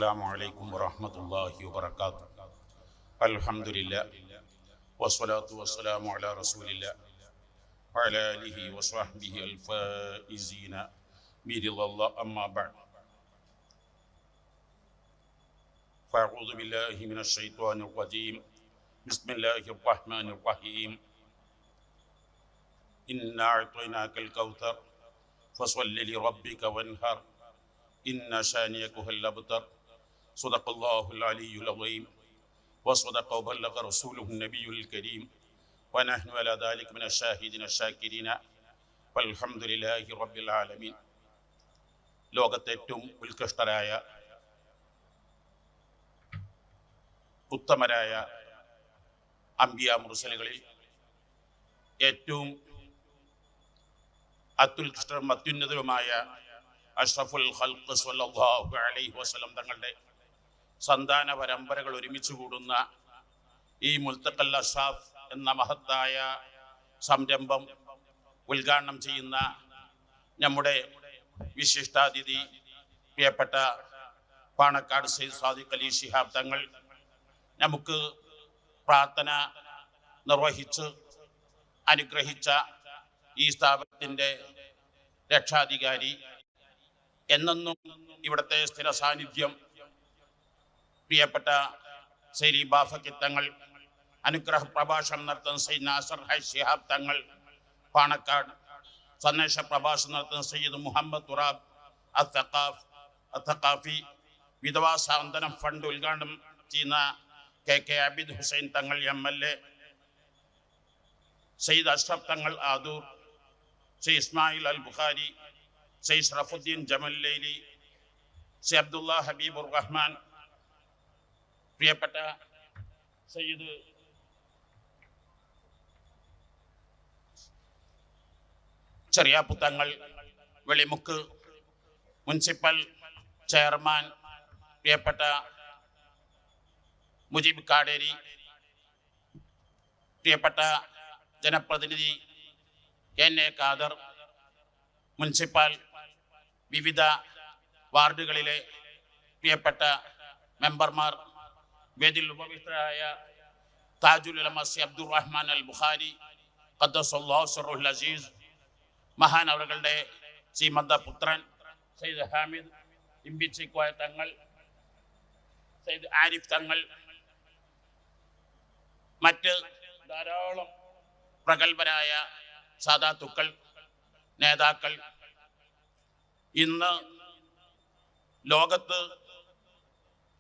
അസ്സലാമു അലൈക്കും വറഹ്മത്തുള്ളാഹി വബറകാതുഹു. അൽഹംദുലില്ലാഹ് വസ്സലാത്തു വസ്സലാമു അലാ റസൂലില്ലാഹ് വഅലാ ആലിഹി വസ്വഹ്ബിഹി അൽഫായിസീന ബിറിളല്ലാഹ്. അമ്മാ ബഅദ്. ഫഅഊദു ബില്ലാഹി മിനശ് ശൈത്വാനിർ റജീം. ബിസ്മില്ലാഹിർ റഹ്മാനിർ റഹീം. ഇന്നാ അഅ്തൈനാകൽ കൗസർ ഫസ്വല്ലി ലിറബ്ബിക വൻഹർ ഇന്ന ശാനിയകഹൽ അബ്തർ. സദഖല്ലാഹുൽ അലിയ്യുൽ അളീം വസദഖ വബല്ലഗ റസൂലുഹുൻ നബിയുൽ കരീം വനഹ്നു അലാ ദാലിക മിനശ് ഷാഹിദീന ശാകിരീന വൽഹംദുലില്ലാഹി റബ്ബിൽ ആലമീൻ. ലോകത്തെ ഏറ്റവും ഉത്കൃഷ്ടരായ ഉത്തമരായ അംബിയാ മുർസലുകളിൽ ഏറ്റവും അത്യുന്നതരുമായ അഷ്റഫുൽ ഖൽഖ് സ്വല്ലല്ലാഹു അലൈഹി വസല്ലം തങ്ങളുടെ സന്താന പരമ്പരകൾ ഒരുമിച്ച് കൂടുന്ന ഈ മുൽത്തഖൽ അഷ്റാഫ് എന്ന മഹത്തായ സംരംഭം ഉദ്ഘാടനം ചെയ്യുന്ന നമ്മുടെ വിശിഷ്ടാതിഥി പ്രിയപ്പെട്ട പാണക്കാട് സയ്യിദ് സാദിഖ് അലി ശിഹാബ് തങ്ങൾ നമുക്ക് പ്രാർത്ഥന നിർവഹിച്ച് അനുഗ്രഹിച്ച ഈ സ്ഥാപനത്തിൻ്റെ രക്ഷാധികാരി, എന്നെന്നും ഇവിടുത്തെ സ്ഥിര സാന്നിധ്യം പ്രിയപ്പെട്ട സയ്യിദ് ബാഫക്കി തങ്ങൾ, അനുഗ്രഹ പ്രഭാഷണം നടത്തുന്ന സയ്യിദ് നാസർ ഹൈ ശിഹാബ് തങ്ങൾ പാണക്കാട്, സന്ദേശ പ്രഭാഷണം നടത്തുന്ന സയ്യിദ് മുഹമ്മദ് തുറാബ് അത്തഖാഫി, വിധവാ സാന്ത്വനം ഫണ്ട് ഉദ്ഘാടനം ചെയ്യുന്ന കെ അബിദ് ഹുസൈൻ തങ്ങൾ MLA, സയ്യിദ് അഷ്റഫ് തങ്ങൾ ആദൂർ, സയ്യിദ് ഇസ്മായിൽ അൽ ബുഖാരി, സയ്യിദ് ഷറഫുദ്ദീൻ ജമല്ലൈലി, സയ്യിദ് അബ്ദുള്ള ഹബീബുർ റഹ്മാൻ, പ്രിയപ്പെട്ട സയ്യിദ് ചെറിയാപ്പുത്തങ്ങൾ, വെളിമുക്ക് മുനിസിപ്പൽ ചെയർമാൻ പ്രിയപ്പെട്ട മുജീബ് കാടേരി, പ്രിയപ്പെട്ട ജനപ്രതിനിധി NA ഖാദർ, മുനിസിപ്പൽ വിവിധ വാർഡുകളിലെ പ്രിയപ്പെട്ട മെമ്പർമാർ, വേദിയിൽ ഉപവിഷ്ടരായ താജുൽ ഉലമ സി അബ്ദുറഹ്മാൻ അൽ ബുഖാരി ഖദ്ദസല്ലാഹു സിർറുൽ അസീസ്, മഹാൻ അവരുടെ ശ്രീമന്ത പുത്രൻ സയ്യിദ് ഹാമിദ് ഇമ്പിച്ചിക്കോയ തങ്ങൾ, സയ്യിദ് ആരിഫ് തങ്ങൾ, മറ്റ് ധാരാളം പ്രഗത്ഭരായ സാദാത്തുക്കൾ, നേതാക്കൾ. ഇന്ന് ലോകത്ത്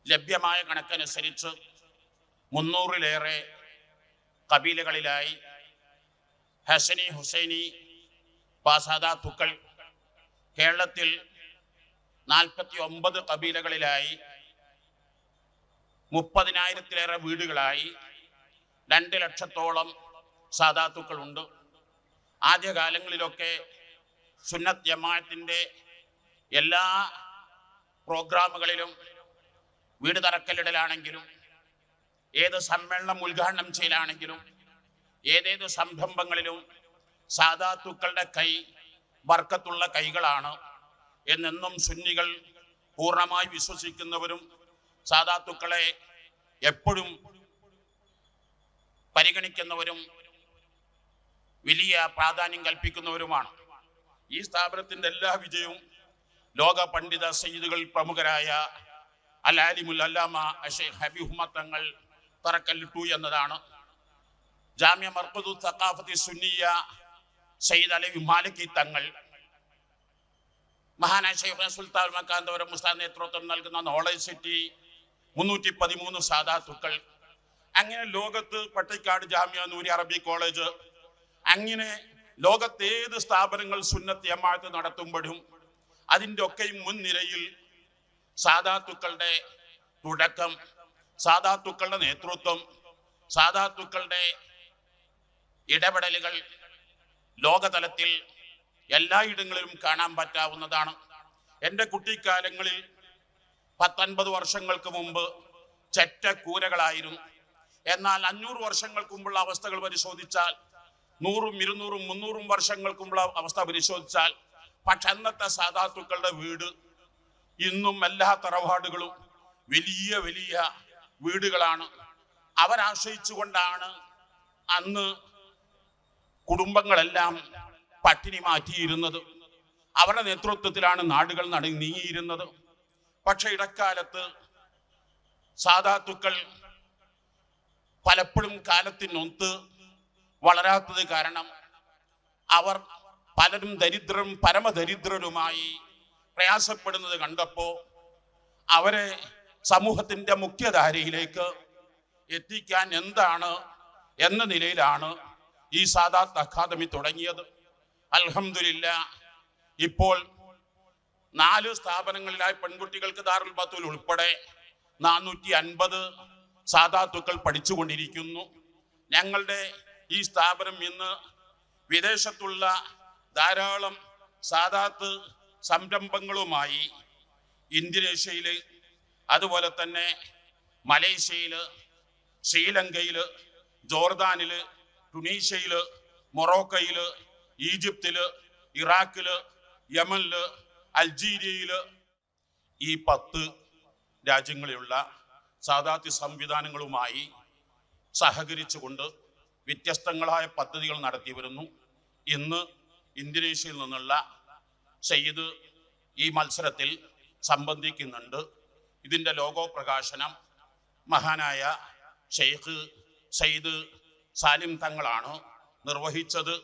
ലഭ്യമായ കണക്കനുസരിച്ച് 300-ലേറെ കബീലകളിലായി ഹസനി ഹുസൈനി സാദാത്തുക്കൾ, കേരളത്തിൽ 49 കബീലകളിലായി 30,000-ലേറെ വീടുകളായി 2 ലക്ഷത്തോളം സാദാത്തുക്കളുണ്ട്. ആദ്യകാലങ്ങളിലൊക്കെ സുന്നത്ത് ജമാഅത്തിന്റെ എല്ലാ പ്രോഗ്രാമുകളിലും, വീട് തറക്കല്ലിടലാണെങ്കിലും, ഏത് സമ്മേളനം ഉദ്ഘാടനം ചെയ്യലാണെങ്കിലും, ഏതേത് സംരംഭങ്ങളിലും സാദാത്തുക്കളുടെ കൈ ബർക്കത്തുള്ള കൈകളാണ് എന്നെന്നും സുന്നികൾ പൂർണ്ണമായി വിശ്വസിക്കുന്നവരും സാദാത്തുക്കളെ എപ്പോഴും പരിഗണിക്കുന്നവരും വലിയ പ്രാധാന്യം കൽപ്പിക്കുന്നവരുമാണ്. ഈ സ്ഥാപനത്തിന്റെ എല്ലാ വിജയവും ലോക പണ്ഡിത സയ്യിദുകൾ പ്രമുഖരായ അൽ ആലിമുൽ അല്ലാമ ശൈഖ് ഹബീബ് തങ്ങൾ തറക്കല്ലിട്ടു എന്നതാണ്. ജാമിഅ മർകദു സഖാഫത്തി സുന്നിയ സയ്യിദ് അലവി മാലിക്കി തങ്ങൾ, മഹാനായ ശൈഖ് സുൽത്താൻ മക്കാന്തവരം മുസ്താദ് നേതൃത്വം നൽകുന്ന നോളജ് സിറ്റി 313 സാദാത്തുക്കൾ. അങ്ങനെ ലോകത്ത് പട്ടിക്കാട് ജാമിഅ നൂരി അറബി കോളേജ്, അങ്ങനെ ലോകത്ത് ഏത് സ്ഥാപനങ്ങൾ സുന്നത്ത് ജമാഅത്ത് നടത്തുമ്പോഴും അതിൻ്റെ ഒക്കെയും മുൻനിരയിൽ സാദാത്തുക്കളുടെ തുടക്കം, സാദാത്തുക്കളുടെ നേതൃത്വം, സാദാത്തുക്കളുടെ ഇടപെടലുകൾ ലോകതലത്തിൽ എല്ലായിടങ്ങളിലും കാണാൻ പറ്റാവുന്നതാണ്. എൻ്റെ കുട്ടിക്കാലങ്ങളിൽ 19 വർഷങ്ങൾക്ക് മുമ്പ് ചെറ്റക്കൂരകളായിരുന്നു. എന്നാൽ 500 വർഷങ്ങൾക്ക് മുമ്പുള്ള അവസ്ഥകൾ പരിശോധിച്ചാൽ, 100, 200, 300 വർഷങ്ങൾക്ക് മുമ്പുള്ള അവസ്ഥ പരിശോധിച്ചാൽ, പക്ഷെ അന്നത്തെ സാദാത്തുക്കളുടെ വീട് ഇന്നും എല്ലാ തറവാടുകളും വലിയ വലിയ വീടുകളാണ്. അവരാശ്രയിച്ചുകൊണ്ടാണ് അന്ന് കുടുംബങ്ങളെല്ലാം പട്ടിണി മാറ്റിയിരുന്നത്. അവരുടെ നേതൃത്വത്തിലാണ് നാടുകൾ നീങ്ങിയിരുന്നത്. പക്ഷെ ഇടക്കാലത്ത് സാദാത്തുക്കൾ പലപ്പോഴും കാലത്തിനൊത്ത് വളരാത്തത് കാരണം അവർ പലരും ദരിദ്രരും പരമദരിദ്രരുമായി പ്രയാസപ്പെടുന്നത് കണ്ടപ്പോൾ അവരെ സമൂഹത്തിന്റെ മുഖ്യധാരയിലേക്ക് എത്തിക്കാൻ എന്താണ് എന്ന നിലയിലാണ് ഈ സാദാത്ത് അക്കാദമി തുടങ്ങിയത്. അൽഹംദുലില്ലാ, ഇപ്പോൾ 4 സ്ഥാപനങ്ങളിലായി പെൺകുട്ടികൾക്ക് ദാറുൽ ബത്തൂൽ ഉൾപ്പെടെ 450 സാദാത്തുക്കൾ പഠിച്ചുകൊണ്ടിരിക്കുന്നു. ഞങ്ങളുടെ ഈ സ്ഥാപനം ഇന്ന് വിദേശത്തുള്ള ധാരാളം സാദാത്ത് സംരംഭങ്ങളുമായി ഇന്തോനേഷ്യയില്, അതുപോലെ തന്നെ മലേഷ്യയില്, ശ്രീലങ്കയില്, ജോർദാനില്, ടുണീഷ്യയില്, മൊറോക്കയില്, ഈജിപ്തില്, ഇറാഖില്, യമനില്, അൾജീരിയയില് ഈ 10 രാജ്യങ്ങളിലുള്ള സാദാത്ത് സംവിധാനങ്ങളുമായി സഹകരിച്ചുകൊണ്ട് വ്യത്യസ്തങ്ങളായ പദ്ധതികൾ നടത്തി വരുന്നു. ഇന്ന് ഇന്തോനേഷ്യയിൽ നിന്നുള്ള സയ്യിദ് ഈ മത്സരത്തിൽ സംബന്ധിക്കുന്നുണ്ട്. ഇതിൻ്റെ ലോഗോ പ്രകാശനം മഹാനായ ഷെയ്ഖ് സയ്യിദ് സാലിം തങ്ങളാണ് നിർവഹിച്ചത്.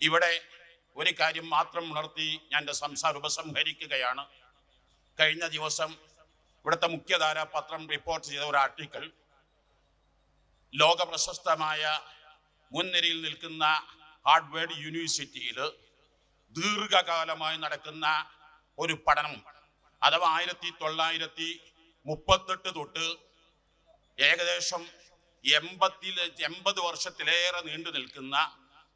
ഇവിടെ ഒരു കാര്യം മാത്രം ഉണർത്തി ഞാൻ എൻ്റെ സംസാരം ഉപസംഹരിക്കുകയാണ്. കഴിഞ്ഞ ദിവസം ഇവിടുത്തെ മുഖ്യധാര പത്രം റിപ്പോർട്ട് ചെയ്ത ഒരു ആർട്ടിക്കിൾ ലോക പ്രശസ്തമായ മുൻനിരയിൽ നിൽക്കുന്ന ഹാർവാർഡ് യൂണിവേഴ്സിറ്റിയിൽ ദീർഘകാലമായി നടക്കുന്ന ഒരു പഠനം, അഥവാ 1938 തൊട്ട് ഏകദേശം 80 വർഷത്തിലേറെ നീണ്ടു നിൽക്കുന്ന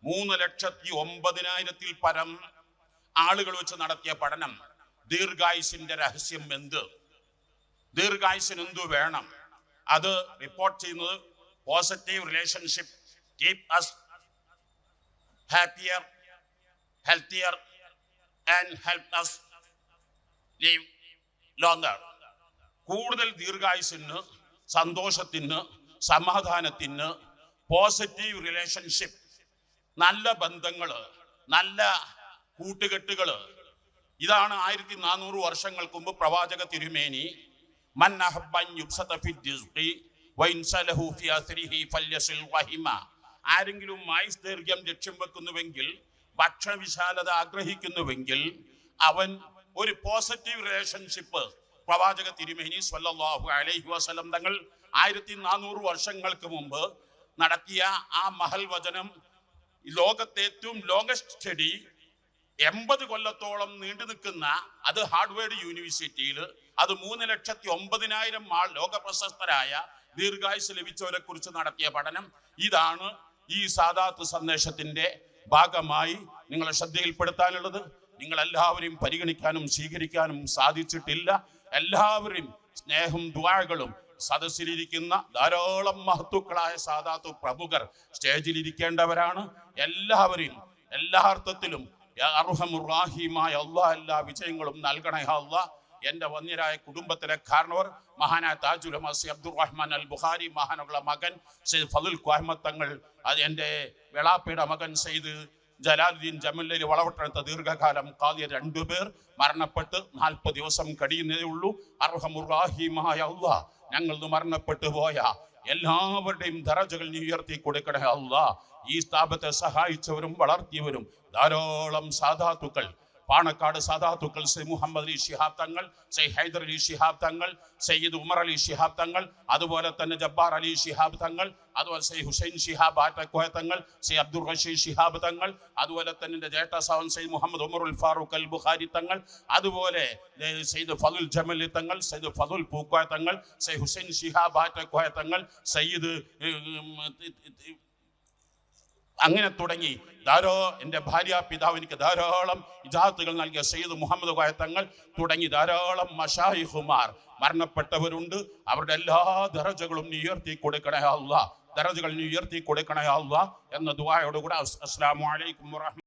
3,09,000 പരം ആളുകൾ വെച്ച് നടത്തിയ പഠനം, ദീർഘായുസിന്റെ രഹസ്യം എന്ത്, ദീർഘായുസിന് എന്തു വേണം, അത് റിപ്പോർട്ട് ചെയ്യുന്നത് positive relationship keep us happier, healthier and help us live longer. കൂടുതൽ ദീർഘായുസിന്, സന്തോഷത്തിന്, സമാധാനത്തിന് പോസിറ്റീവ് റിലേഷൻഷിപ്പ്, നല്ല ബന്ധങ്ങള്, നല്ല കൂട്ടുകെട്ടുകള്, ഇതാണ് 1400 വർഷങ്ങൾക്ക് മുമ്പ് പ്രവാചക തിരുമേനി മൻ അഹബ്ബൻ യുബ്സത ഫി ദിസ്ഖി വഇൻസലഹു ഫി അസ്രിഹി ഫല്യസിൽ വഹിമ, ആരെങ്കിലും ആയുർദൈർഘ്യം ലക്ഷ്യം വെക്കുന്നുവെങ്കിൽ, ഭക്ഷണവിശാലത ആഗ്രഹിക്കുന്നുവെങ്കിൽ അവൻ ഒരു പോസിറ്റീവ് റിലേഷൻഷിപ്പ്, പ്രവാചക തിരുമേനി സ്വല്ലല്ലാഹു അലൈഹി വസല്ലം തങ്ങൾ 1400 വർഷങ്ങൾക്ക് മുമ്പ് നടത്തിയ ആ മഹൽ വചനം ലോകത്തെ ഏറ്റവും ലോങ്സ്റ്റ് സ്റ്റഡി 80 കൊല്ലത്തോളം നീണ്ടു നിൽക്കുന്ന, അത് ഹാർവാർഡ് യൂണിവേഴ്സിറ്റിയിൽ, അത് 3,09,000 ലോക പ്രശസ്തരായ ദീർഘായുസ് ലഭിച്ചവരെ കുറിച്ച് നടത്തിയ പഠനം. ഇതാണ് ഈ സാദാത്ത് സന്ദേശത്തിന്റെ ഭാഗമായി നിങ്ങളെ ശ്രദ്ധയിൽപ്പെടുത്താനുള്ളത്. നിങ്ങളെല്ലാവരെയും പരിഗണിക്കാനും സ്വീകരിക്കാനും സാധിച്ചിട്ടില്ല. എല്ലാവരെയും സ്നേഹം ദുആകളും, സദസ്സിലിരിക്കുന്ന ധാരാളം മഹത്തുക്കളായ സാദാത്ത് പ്രമുഖർ സ്റ്റേജിലിരിക്കേണ്ടവരാണ്. എല്ലാവരെയും എല്ലാ അർത്ഥത്തിലും അർഹമുർ റഹീമായ അല്ലാഹ് എല്ലാ വിജയങ്ങളും നൽകണേ അല്ലാഹ്. എൻ്റെ വന്യരായ കുടുംബത്തിലെ കാരണവർ മഹാനായ താജുൽ ഉലമ സയ്യിദ് അബ്ദുർ റഹ്മാൻ അൽ ബുഖാരി, മഹാനുള്ള മകൻ സയ്യിദ് ഫളുൽ അഹ്മദ് തങ്ങൾ, അത് എൻ്റെ വെളാപ്പയുടെ മകൻ സയ്യിദ് ജലാലുദ്ദീൻ ജമലിൽ വളവട്ടെടുത്ത ദീർഘകാലം ഖാദിയ 2 പേർ മരണപ്പെട്ട് 40 ദിവസം കഴിയുന്നതേ ഉള്ളൂ. അർഹമുർ റഹീമായ അല്ലാഹ്, ഞങ്ങൾ മരണപ്പെട്ടു പോയ എല്ലാവരുടെയും ദറജകൾ നീ ഉയർത്തി കൊടുക്കണേ അല്ലാഹ്. ഈ സ്ഥാപനത്തെ സഹായിച്ചവരും വളർത്തിയവരും ധാരാളം സാദാത്തുക്കൾ, പാണക്കാട് സാദാത്തുക്കൾ സയ്യിദ് മുഹമ്മദ് അലി ശിഹാബ് തങ്ങൾ, സയ്യിദ് ഹൈദർ അലി ശിഹാബ് തങ്ങൾ, സയ്യിദ് ഉമർ അലി ശിഹാബ് തങ്ങൾ, അതുപോലെ തന്നെ ജബ്ബാർ അലി ശിഹാബ് തങ്ങൾ, അതുപോലെ സയ്യിദ് ഹുസൈൻ ശിഹാബ് ആറ്റക്കോയ തങ്ങൾ, സയ്യിദ് അബ്ദുർ റഷീദ് ശിഹാബ് തങ്ങൾ, അതുപോലെ തന്നെ എൻ്റെ ജേട്ട സഹോദരൻ സയ്യിദ് മുഹമ്മദ് ഉമറുൽ ഫാറൂഖ് അൽ ബുഖാരി തങ്ങൾ, അതുപോലെ സയ്യിദ് ഫളുൽ ജമലി തങ്ങൾ, സയ്യിദ് ഫളുൽ പൂക്കോയ തങ്ങൾ, സയ്യിദ് ഹുസൈൻ ശിഹാബ് ആറ്റക്കോയ തങ്ങൾ, സയ്യിദ് അങ്ങനെ തുടങ്ങി എൻ്റെ ഭാര്യ പിതാവ് എനിക്ക് ധാരാളം ഇജാത്തുകൾ നൽകിയ സയ്യിദ് മുഹമ്മദ് കോയ തങ്ങൾ തുടങ്ങി ധാരാളം മശായിഖുമാർ മരണപ്പെട്ടവരുണ്ട്. അവരുടെ എല്ലാ ദറജകളും നീ ഉയർത്തി കൊടുക്കണേ അല്ലാഹ്, ദറജകൾ നീ ഉയർത്തി കൊടുക്കണേ അല്ലാഹ് എന്ന ദുആയോടുകൂടെ അസ്സലാമു അലൈക്കും വറഹ്മത്തുള്ളാഹി.